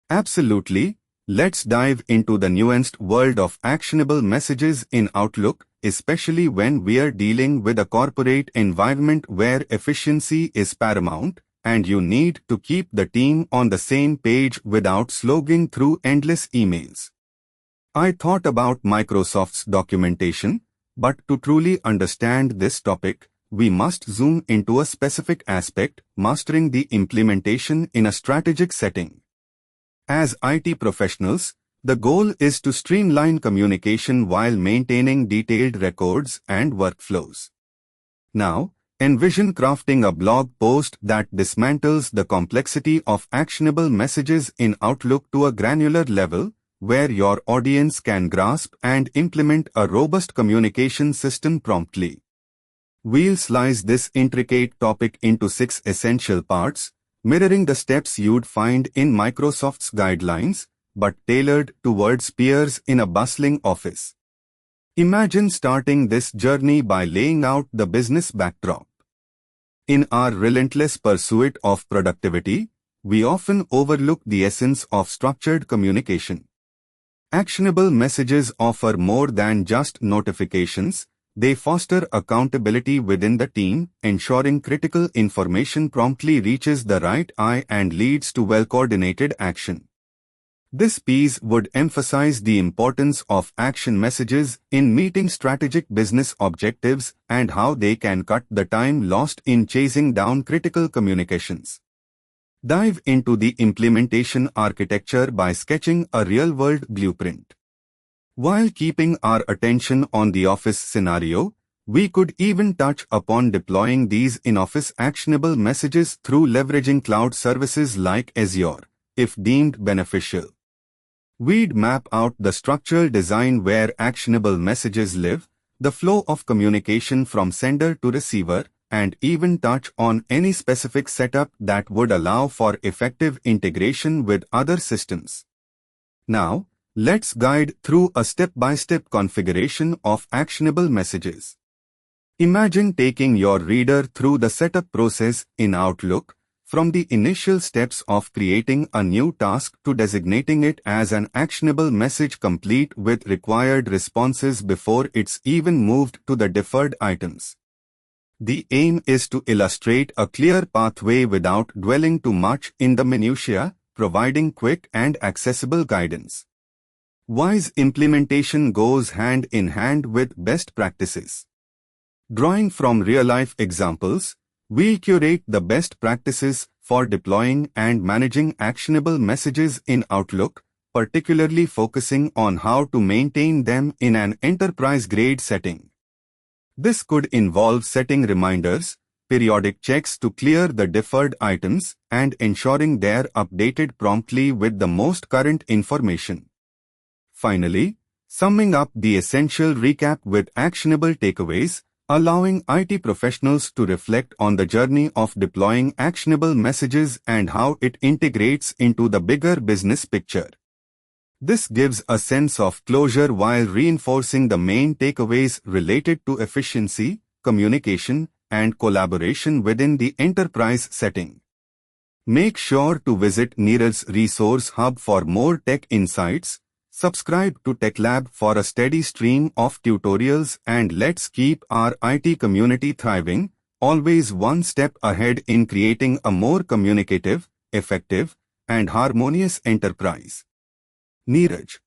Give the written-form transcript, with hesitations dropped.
Absolutely. Let's dive into the nuanced world of actionable messages in Outlook, especially when we are dealing with a corporate environment where efficiency is paramount, and you need to keep the team on the same page without slogging through endless emails. I thought about Microsoft's documentation, but to truly understand this topic, we must zoom into a specific aspect, mastering the implementation in a strategic setting. As IT professionals, the goal is to streamline communication while maintaining detailed records and workflows. Now, envision crafting a blog post that dismantles the complexity of actionable messages in Outlook to a granular level, where your audience can grasp and implement a robust communication system promptly. We'll slice this intricate topic into 6 essential parts, mirroring the steps you'd find in Microsoft's guidelines, but tailored towards peers in a bustling office. Imagine starting this journey by laying out the business backdrop. In our relentless pursuit of productivity, we often overlook the essence of structured communication. Actionable messages offer more than just notifications. They foster accountability within the team, ensuring critical information promptly reaches the right eye and leads to well-coordinated action. This piece would emphasize the importance of action messages in meeting strategic business objectives and how they can cut the time lost in chasing down critical communications. Dive into the implementation architecture by sketching a real-world blueprint. While keeping our attention on the office scenario, we could even touch upon deploying these in-office actionable messages through leveraging cloud services like Azure, if deemed beneficial. We'd map out the structural design where actionable messages live, the flow of communication from sender to receiver, and even touch on any specific setup that would allow for effective integration with other systems. Now, let's guide through a step-by-step configuration of actionable messages. Imagine taking your reader through the setup process in Outlook, from the initial steps of creating a new task to designating it as an actionable message complete with required responses before it's even moved to the deferred items. The aim is to illustrate a clear pathway without dwelling too much in the minutiae, providing quick and accessible guidance. Wise implementation goes hand in hand with best practices. Drawing from real-life examples, we'll curate the best practices for deploying and managing actionable messages in Outlook, particularly focusing on how to maintain them in an enterprise-grade setting. This could involve setting reminders, periodic checks to clear the deferred items, and ensuring they're updated promptly with the most current information. Finally, summing up the essential recap with actionable takeaways, allowing IT professionals to reflect on the journey of deploying actionable messages and how it integrates into the bigger business picture. This gives a sense of closure while reinforcing the main takeaways related to efficiency, communication, and collaboration within the enterprise setting. Make sure to visit Neeraj's resource hub for more tech insights. Subscribe to TechLab for a steady stream of tutorials, and let's keep our IT community thriving, always one step ahead in creating a more communicative, effective, and harmonious enterprise. Neeraj.